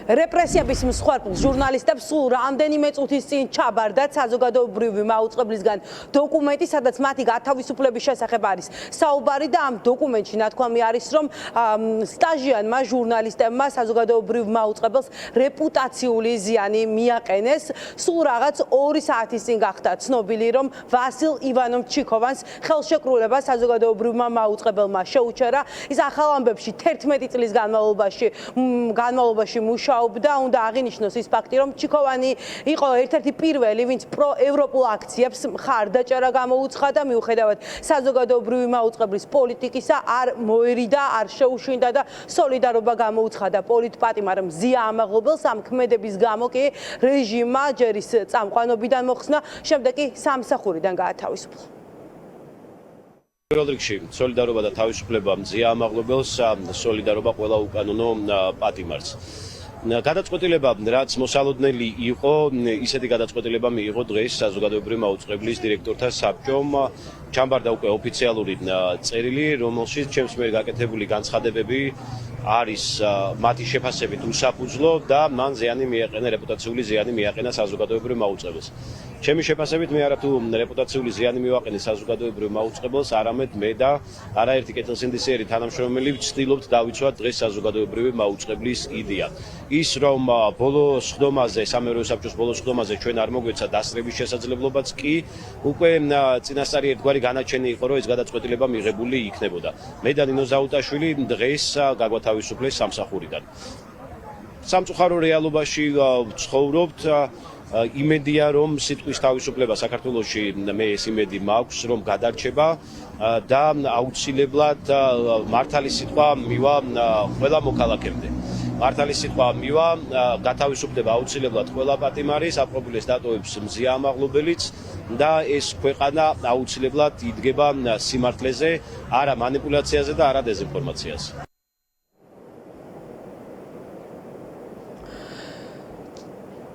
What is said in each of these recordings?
რეპრესიების მსხვერპლ ჟურნალისტებს სულ რამდენიმე წუთის წინ ჩაბარდა საზოგადოებრივი მაუწყებლისგან დოკუმენტი, სადაც მათი გათავისუფლების შესახებ არის საუბარი და ამ დოკუმენტში ნათქვამი არის, რომ სტაჟიანმა ჟურნალისტებმა საზოგადოებრივ მაუწყებელს რეპუტაციული ზიანი მიაყენეს. სულ რაღაც 2 საათის წინ გახდა ცნობილი, რომ ვასილ ივანოვ-ჩიქოვანს ხელშეკრულება საზოგადოებრივმა მაუწყებელმა შეუჩერა. ის ახალ ამბებში 11 წლის განმავლობაში მუშაობდა. უნდა აღინიშნოს ის ფაქტი, რომ ჩიქოვანი იყო ერთ-ერთი პირველი, ვინც პროევროპულ აქციებს მხარდაჭერა გამოუცხადა, მიუხედავად საზოგადოებრივი მაუწყებლის პოლიტიკისა, არ მოერიდა, არ შეუშინდა და სოლიდარობა გამოუცხადა პოლიტპატიმარ მზია ამაღლობელს. ამ ქმედების გამო კი რეჟიმმა ჯერ ის წამყვანობიდან მოხსნა, შემდეგ კი სამსახურიდან გაათავისუფლა. პირველ რიგში სოლიდარობა და თავისუფლება მზია ამაღლობელს, სოლიდარობა ყველა უკანონო პატიმარს. გადაწყვეტილება, რაც მოსალოდნელი იყო, ისეთი გადაწყვეტილება მიიღო დღეს საზოგადოებრივი მაუწყებლის დირექტორთა საბჭომ. ჩამბარდა უკვე ოფიციალური წერილი, რომელშიც ჩემს მიერ გაკეთებული განცხადებები არის მათი შეფასებით უსაფუძვლო და მან ზიანი მიაყენა, რეპუტაციული ზიანი მიაყენა საზოგადოებრივ მაუწყებელს. ჩემი შეფასებით მე არა თუ რეპუტაციული ზიანი მივაყენე საზოგადოებრივ მაუწყებელს, არამედ მე და არაერთი კეთილსინდისიერი თანამშრომელი ვცდილობთ დავიცვათ დღეს საზოგადოებრივი მაუწყებლის იდეა. ის რომ ბოლო სხდომაზე, სამეურვეო საბჭოს ბოლო სხდომაზე ჩვენ არ მოგვეცა დასწრების შესაძლებლობაც კი უკვე წინასწარი ერთგვარი განაჩენი იყო, რომ ეს გადაწყვეტილება მიღებული იქნებოდა. მე და ნინო ზაუტაშვილი დღეს გაგვათავისუფლეს სამსახურიდან. სამწუხარო რეალობაში ვცხოვრობთ. იმედია, რომ სიტყვის თავისუფლება საქართველოში მე ეს იმედი მაქვს, რომ გადარჩება და აუცილებლად მართალი სიტყვა მივა ყველა მოქალაქემდე. მართალი სიტყვა მივა, გათავისუფლდება აუცილებლად ყველა პატიმარი, საპრობილეს დატოვებს მზია ამაღლობელიც და ეს ქვეყანა აუცილებლად იდგება სიმართლეზე, არა მანიპულაციაზე და არა დეზინფორმაციაზე.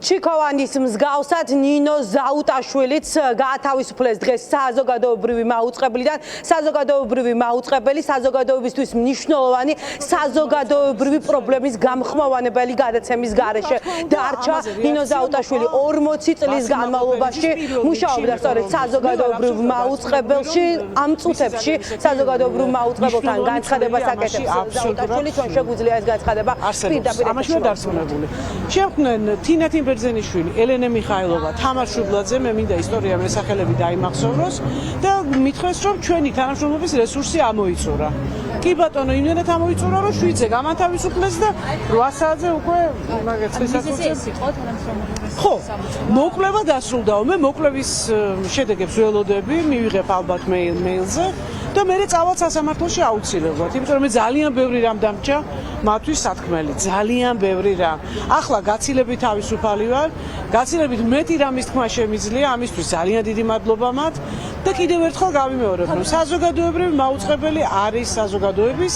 ჩიქოვანის მსგავსად ნინო ზაუტაშვილიც გაათავისუფლეს დღეს საზოგადოებრივი მაუწყებლიდან. საზოგადოებრივი მაუწყებელი საზოგადოებისთვის მნიშვნელოვანი საზოგადოებრივი პრობლემის გამხმოვანებელი გადაცემის გარეშე დარჩა. ნინო ზაუტაშვილი 40 წლის განმავლობაში მუშაობდა სწორედ საზოგადოებრივ მაუწყებელში. ამ წუთებში საზოგადოებრივ მაუწყებელთან განცხადებას აკეთებს ზაუტაშვილი, ჩვენ შეგვიძლია ეს განცხადება პირდაპირ დარწმუნებული. შეხვდნენ თინათინ ბერძენიშვილი, ელენე მიხაილოვა, თამარ შუბლაძე, მე მინდა ისტორია მესახელები დაიმახსოვროს და მითხრეს, რომ ჩვენი თანამშრომლობის რესურსი ამოიწურა. კი ბატონო, იმენად ამოიწურა, რომ 7-ზე გამათავისუფლეს და 8 საათზე უკვე ხო, მოკვლევა დასრულდაო. მე მოკვლევის შედეგებს ველოდები, მივიღებ ალბათ მეილზე და მე წავალ სასამართლოში აუცილებლად, იმიტომ რომ მე ძალიან ბევრი რამ დამჭა მათთვის სათქმელი, ძალიან ბევრი რამ. ახლა გაცილებით თავისუფალი ვარ, გაცილებით მეტი რამის თქმა შემიძლია, ამისთვის ძალიან დიდი მადლობა მათ და კიდევ ერთხელ გავიმეორებ, რომ საზოგადოებრივი მაუწყებელი არის საზოგადოების,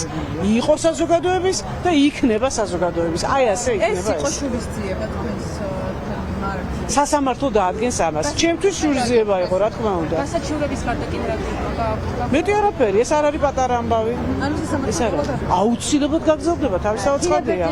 იყო საზოგადოების და იქნება საზოგადოების. აი ასე იქნება ეს. ეს იყო შურისძიება თქვენს სასამართლო დაადგენს ამას. ჩემთვის შურისძიება იყო, რა თქმა უნდა. გასაჩივრების კარტა კიდე რა გქონდა? მეტი არაფერი, ეს არ არის პატარა ამბავი. ანუ სასამართლო აუცილებლად გაგზავნება, თავისთავად ცხადია.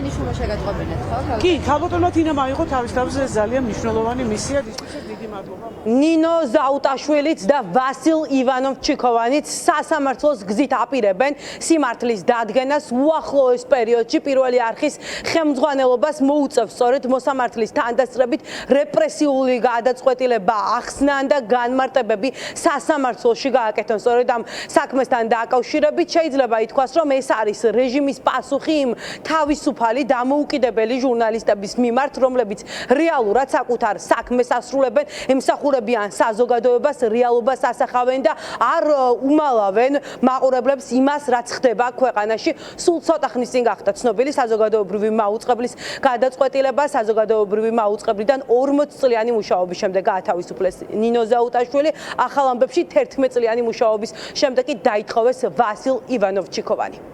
კი, ქალბატონმა თინა მაიღო თავისთავად ეს ძალიან მნიშვნელოვანი მისია, ისე დიდი მადლობა. ნინო ზაუტაშვილიც და ვასილ ივანოვ-ჩიქოვანიც სასამართლოს გზით აპირებენ სიმართლის დადგენას. უახლოეს პერიოდში პირველი არხის ხელმძღვანელობას მოუწევს სწორედ მოსამართლის თანდასწრებით რეპრესიული გადაწყვეტილება ახსნან და განმარტებები სასამართლოში გააკეთონ. სწორედ ამ საქმესთან დაკავშირებით შეიძლება ითქვას, რომ ეს არის რეჟიმის პასუხი იმ თავისუფალი დამოუკიდებელი ჟურნალისტების მიმართ, რომლებიც რეალურად საკუთარ საქმეს ასრულებენ, ემსახურებიან საზოგადოებას, რეალობას ასახავენ და არ უმალავენ მაყურებლებს იმას, რაც ხდება ქვეყანაში. სულ ცოტა ხნის წინ გახდა ცნობილი საზოგადოებრივი მაუწყებლის გადაწყვეტილება. საზოგადოებრივი მაუწყებლიდან 40 წლიანი მუშაობის შემდეგ გაათავისუფლეს ნინო ზაუტაშვილი. ახალ ამბებში 11 წლიანი მუშაობის შემდეგ კი დაითხოვეს ვასილ ივანოვ-ჩიქოვანი.